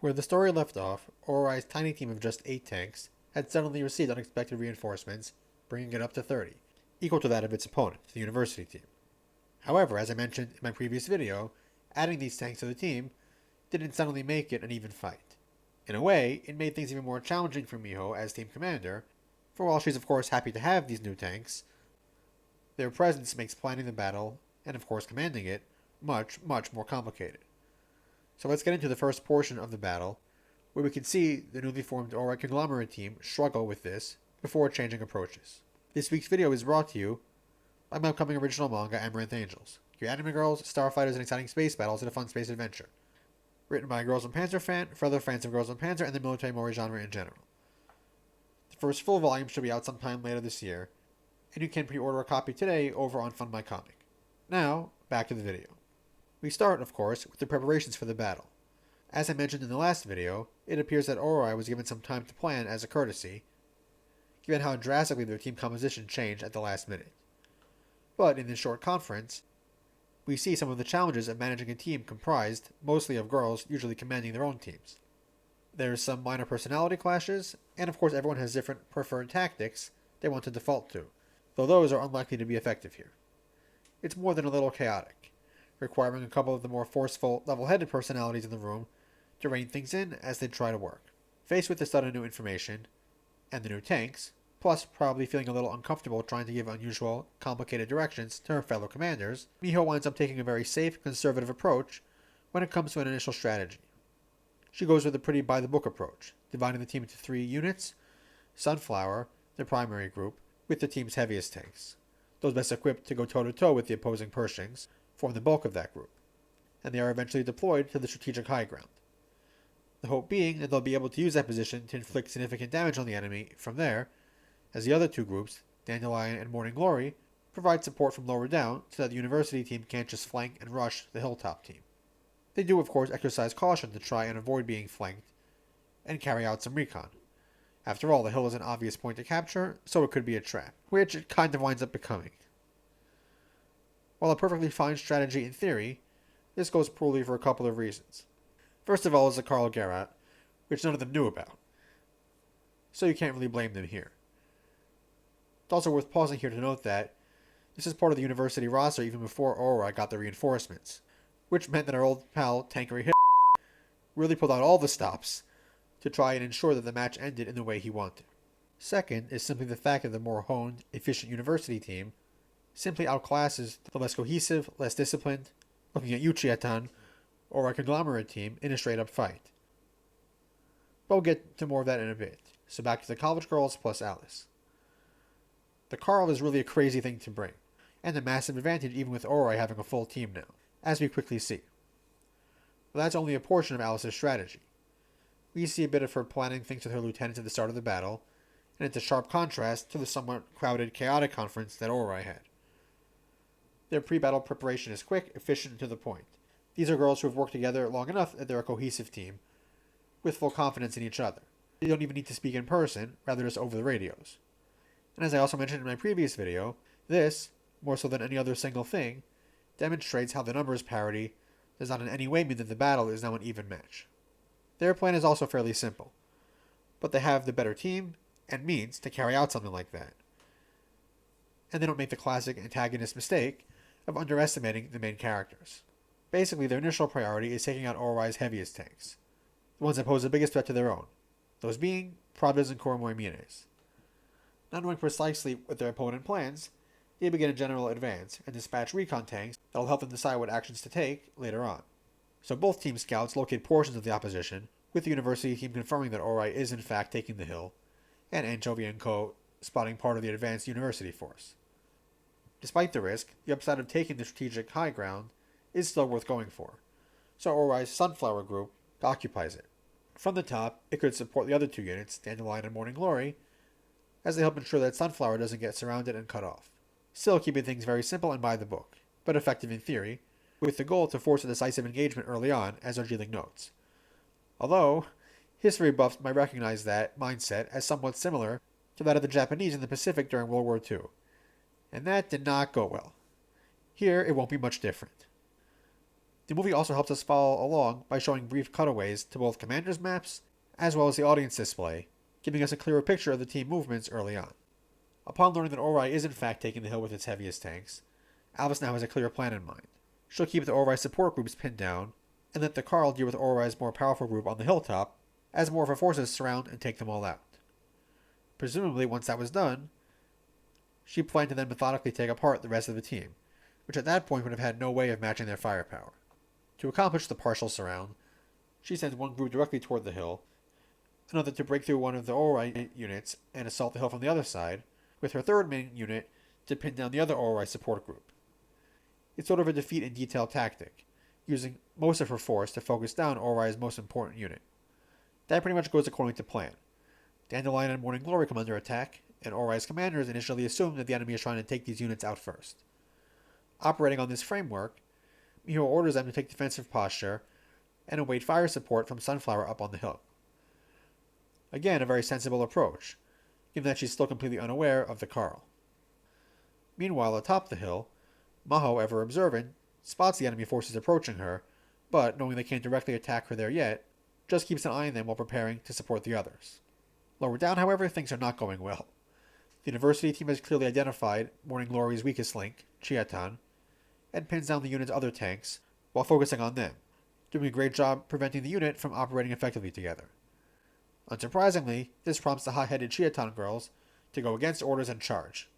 Where the story left off, Oarai's tiny team of just 8 tanks had suddenly received unexpected reinforcements, bringing it up to 30, equal to that of its opponent, the university team. However, as I mentioned in my previous video, adding these tanks to the team didn't suddenly make it an even fight. In a way, it made things even more challenging for Miho as team commander, for while she's of course happy to have these new tanks, their presence makes planning the battle, and of course commanding it, much more complicated. So let's get into the first portion of the battle, where we can see the newly formed Oarai conglomerate team struggle with this before changing approaches. This week's video is brought to you by my upcoming original manga, Amaranth Angels. Your anime girls, starfighters, and exciting space battles in a fun space adventure. Written by a Girls and Panzer fan, for other fans of Girls and Panzer and the military mori genre in general. The first full volume should be out sometime later this year, and you can pre-order a copy today over on Fund My Comic. Now, back to the video. We start, of course, with the preparations for the battle. As I mentioned in the last video, it appears that Oarai was given some time to plan as a courtesy, given how drastically their team composition changed at the last minute. But in this short conference, we see some of the challenges of managing a team comprised mostly of girls usually commanding their own teams. There's some minor personality clashes, and of course everyone has different preferred tactics they want to default to, though those are unlikely to be effective here. It's more than a little chaotic, requiring a couple of the more forceful, level-headed personalities in the room to rein things in as they try to work. Faced with the sudden new information, and the new tanks, plus probably feeling a little uncomfortable trying to give unusual, complicated directions to her fellow commanders, Miho winds up taking a very safe, conservative approach when it comes to an initial strategy. She goes with a pretty by-the-book approach, dividing the team into 3 units: Sunflower, the primary group, with the team's heaviest tanks. Those best equipped to go toe-to-toe with the opposing Pershings form the bulk of that group, and they are eventually deployed to the strategic high ground. The hope being that they'll be able to use that position to inflict significant damage on the enemy from there, as the other 2 groups, Dandelion and Morning Glory, provide support from lower down so that the university team can't just flank and rush the hilltop team. They do of course exercise caution to try and avoid being flanked and carry out some recon. After all, the hill is an obvious point to capture, so it could be a trap, which it kind of winds up becoming. While a perfectly fine strategy in theory, this goes poorly for a couple of reasons. First of all is the Karl Geralt, which none of them knew about, so you can't really blame them here. It's also worth pausing here to note that this is part of the university roster even before Oarai got the reinforcements, which meant that our old pal Tankery Hill really pulled out all the stops to try and ensure that the match ended in the way he wanted. Second is simply the fact that the more honed, efficient university team simply outclasses the less cohesive, less disciplined, looking at Uchiatan, or a conglomerate team in a straight-up fight. But we'll get to more of that in a bit, so back to the college girls plus Alice. The Karl is really a crazy thing to bring, and a massive advantage even with Oarai having a full team now, as we quickly see. But that's only a portion of Alice's strategy. We see a bit of her planning things with her lieutenants at the start of the battle, and it's a sharp contrast to the somewhat crowded, chaotic conference that Oarai had. Their pre-battle preparation is quick, efficient, and to the point. These are girls who have worked together long enough that they're a cohesive team, with full confidence in each other. They don't even need to speak in person, rather just over the radios. And as I also mentioned in my previous video, this, more so than any other single thing, demonstrates how the numbers parity does not in any way mean that the battle is now an even match. Their plan is also fairly simple, but they have the better team and means to carry out something like that. And they don't make the classic antagonist mistake of underestimating the main characters. Basically, their initial priority is taking out Oarai's heaviest tanks, the ones that pose the biggest threat to their own, those being Pravdas and Koromoimines. Not knowing precisely what their opponent plans, they begin a general advance and dispatch recon tanks that will help them decide what actions to take later on. So both team scouts locate portions of the opposition, with the university team confirming that Oarai is in fact taking the hill, and Anchovy and Co. spotting part of the advanced university force. Despite the risk, the upside of taking the strategic high ground is still worth going for, so Oarai's Sunflower group occupies it. From the top, it could support the other 2 units, Dandelion and Morning Glory, as they help ensure that Sunflower doesn't get surrounded and cut off. Still keeping things very simple and by the book, but effective in theory, with the goal to force a decisive engagement early on, as Darjeeling notes. Although, history buffs might recognize that mindset as somewhat similar to that of the Japanese in the Pacific during World War II, and that did not go well. Here, it won't be much different. The movie also helps us follow along by showing brief cutaways to both commanders' maps as well as the audience display, giving us a clearer picture of the team movements early on. Upon learning that Oarai is in fact taking the hill with its heaviest tanks, Alice now has a clear plan in mind. She'll keep the Oarai support groups pinned down, and let the Carl deal with Orai's more powerful group on the hilltop as more of her forces surround and take them all out. Presumably, once that was done, she planned to then methodically take apart the rest of the team, which at that point would have had no way of matching their firepower. To accomplish the partial surround, she sends one group directly toward the hill, another to break through one of the Oarai units and assault the hill from the other side, with her third main unit to pin down the other Oarai support group. It's sort of a defeat in detail tactic, using most of her force to focus down Orai's most important unit. That pretty much goes according to plan. Dandelion and Morning Glory come under attack, and Orai's commanders initially assume that the enemy is trying to take these units out first. Operating on this framework, Miho orders them to take defensive posture and await fire support from Sunflower up on the hill. Again, a very sensible approach, given that she's still completely unaware of the Carl. Meanwhile, atop the hill, Miho, ever observant, spots the enemy forces approaching her, but, knowing they can't directly attack her there yet, just keeps an eye on them while preparing to support the others. Lower down, however, things are not going well. The university team has clearly identified Morning Glory's weakest link, Chiatan, and pins down the unit's other tanks while focusing on them, doing a great job preventing the unit from operating effectively together. Unsurprisingly, this prompts the hot-headed Chiatan girls to go against orders and charge,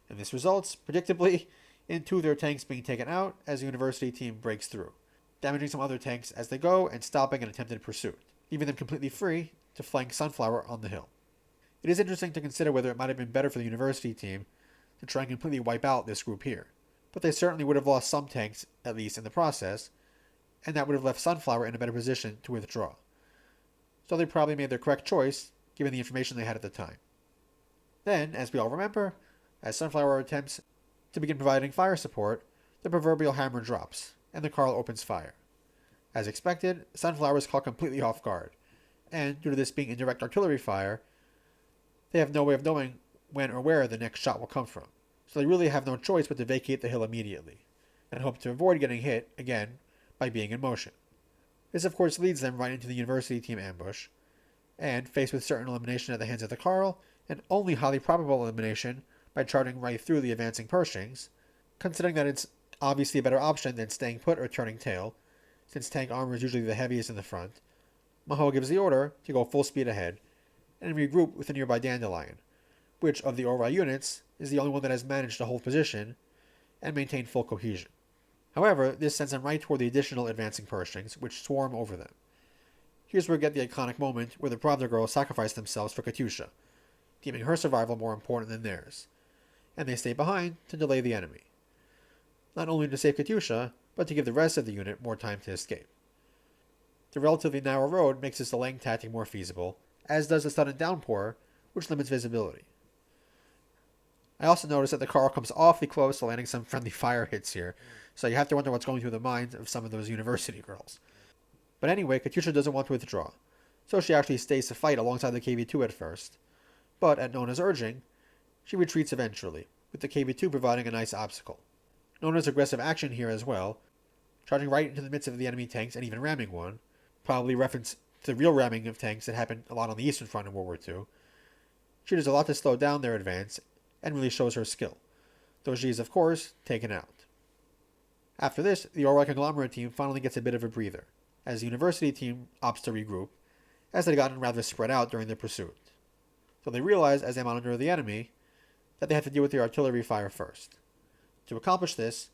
and this results, predictably, in two of their tanks being taken out as the university team breaks through, damaging some other tanks as they go and stopping an attempted pursuit, leaving them completely free to flank Sunflower on the hill. It is interesting to consider whether it might have been better for the university team to try and completely wipe out this group here, but they certainly would have lost some tanks, at least in the process, and that would have left Sunflower in a better position to withdraw. So they probably made their correct choice, given the information they had at the time. Then, as we all remember, as Sunflower attempts to begin providing fire support, the proverbial hammer drops, and the Carl opens fire. As expected, Sunflower is caught completely off guard, and due to this being indirect artillery fire, they have no way of knowing when or where the next shot will come from, so they really have no choice but to vacate the hill immediately, and hope to avoid getting hit, again, by being in motion. This of course leads them right into the university team ambush, and, faced with certain elimination at the hands of the Carl, and only highly probable elimination by charging right through the advancing Pershings, considering that it's obviously a better option than staying put or turning tail, since tank armor is usually the heaviest in the front, Miho gives the order to go full speed ahead, and regroup with the nearby Dandelion, which of the Oarai units is the only one that has managed to hold position and maintain full cohesion. However, this sends them right toward the additional advancing Pershings, which swarm over them. Here's where we get the iconic moment where the Pravda girls sacrifice themselves for Katyusha, deeming her survival more important than theirs, and they stay behind to delay the enemy. Not only to save Katyusha, but to give the rest of the unit more time to escape. The relatively narrow road makes this delaying tactic more feasible, as does the sudden downpour, which limits visibility. I also noticed that the Carl comes awfully close to landing some friendly fire hits here, so you have to wonder what's going through the minds of some of those university girls. But anyway, Katyusha doesn't want to withdraw, so she actually stays to fight alongside the KV-2 at first, but at Nona's urging, she retreats eventually, with the KV-2 providing a nice obstacle. Nona's aggressive action here as well, charging right into the midst of the enemy tanks and even ramming one, probably reference to the real ramming of tanks that happened a lot on the Eastern Front in World War II. She does a lot to slow down their advance, and really shows her skill, though she is, of course, taken out. After this, the Oarai Conglomerate team finally gets a bit of a breather, as the university team opts to regroup, as they'd gotten rather spread out during their pursuit. So they realize, as they monitor the enemy, that they have to deal with the artillery fire first. To accomplish this,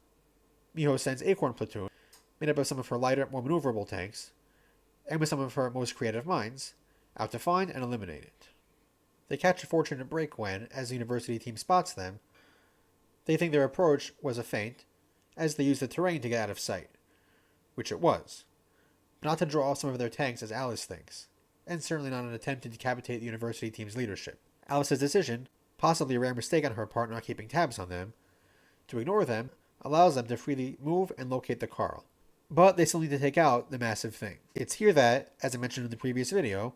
Miho sends Acorn Platoon, made up of some of her lighter, more maneuverable tanks, and with some of her most creative minds, out to find and eliminate it. They catch a fortunate break when, as the university team spots them, they think their approach was a feint, as they use the terrain to get out of sight, which it was, but not to draw off some of their tanks as Alice thinks, and certainly not an attempt to decapitate the university team's leadership. Alice's decision, possibly a rare mistake on her part not keeping tabs on them, to ignore them, allows them to freely move and locate the Carl. But they still need to take out the massive thing. It's here that, as I mentioned in the previous video,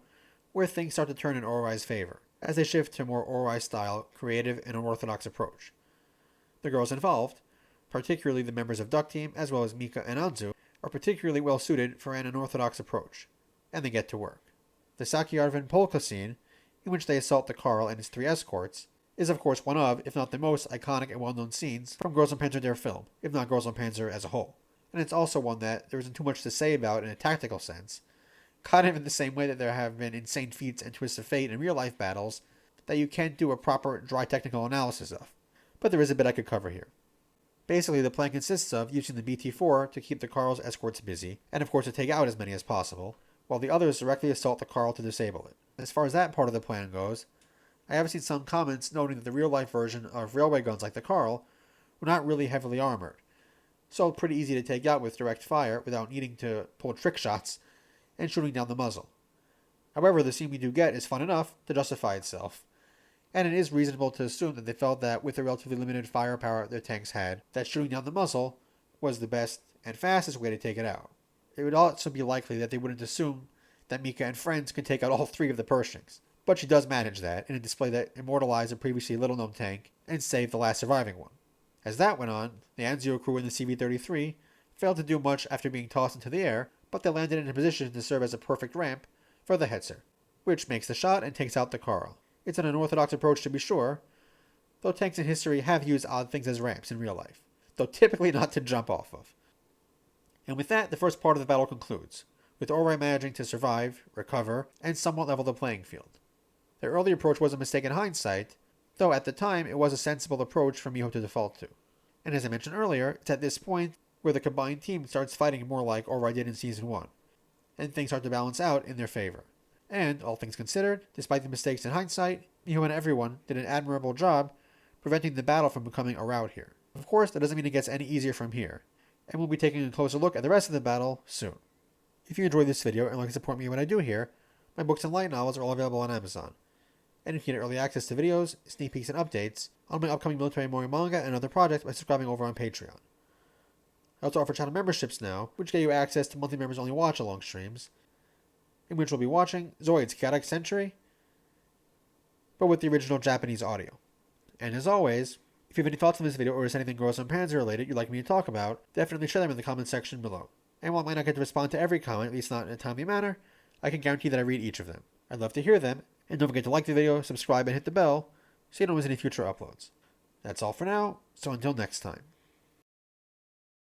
where things start to turn in Oarai's favor, as they shift to a more Oarai-style, creative, and unorthodox approach. The girls involved, particularly the members of Duck Team as well as Mika and Anzu, are particularly well suited for an unorthodox approach, and they get to work. The Sakyarvin polka scene, in which they assault the Carl and his 3 escorts, is of course one of, if not the most iconic and well-known scenes from Girls und Panzer their film, if not Girls und Panzer as a whole. And it's also one that there isn't too much to say about in a tactical sense, kind of in the same way that there have been insane feats and twists of fate in real-life battles that you can't do a proper, dry technical analysis of. But there is a bit I could cover here. Basically, the plan consists of using the BT-4 to keep the Carl's escorts busy, and of course to take out as many as possible, while the others directly assault the Carl to disable it. As far as that part of the plan goes, I have seen some comments noting that the real-life version of railway guns like the Carl were not really heavily armored, so pretty easy to take out with direct fire without needing to pull trick shots and shooting down the muzzle. However, the scene we do get is fun enough to justify itself, and it is reasonable to assume that they felt that with the relatively limited firepower their tanks had, that shooting down the muzzle was the best and fastest way to take it out. It would also be likely that they wouldn't assume that Mika and friends could take out all 3 of the Pershings, but she does manage that in a display that immortalized a previously little-known tank and saved the last surviving one. As that went on, the Anzio crew in the CV-33 failed to do much after being tossed into the air, but they landed in a position to serve as a perfect ramp for the Hetzer, which makes the shot and takes out the Carl. It's an unorthodox approach to be sure, though tanks in history have used odd things as ramps in real life, though typically not to jump off of. And with that, the first part of the battle concludes, with Oarai managing to survive, recover, and somewhat level the playing field. Their early approach was a mistake in hindsight, though at the time it was a sensible approach for Miho to default to. And as I mentioned earlier, it's at this point where the combined team starts fighting more like Oarai did in Season 1, and things start to balance out in their favor. And, all things considered, despite the mistakes in hindsight, Miho and everyone did an admirable job preventing the battle from becoming a rout here. Of course, that doesn't mean it gets any easier from here, and we'll be taking a closer look at the rest of the battle soon. If you enjoyed this video and like to support me when I do here, my books and light novels are all available on Amazon. And you can get early access to videos, sneak peeks, and updates on my upcoming military manga and other projects by subscribing over on Patreon. I also offer channel memberships now, which get you access to monthly members-only watch-along streams, in which we'll be watching Zoid's Chaotic Century, but with the original Japanese audio. And as always, if you have any thoughts on this video or there's anything Girls und Panzer related you'd like me to talk about, definitely share them in the comment section below. And while I might not get to respond to every comment, at least not in a timely manner, I can guarantee that I read each of them. I'd love to hear them, and don't forget to like the video, subscribe, and hit the bell so you don't miss any future uploads. That's all for now, so until next time.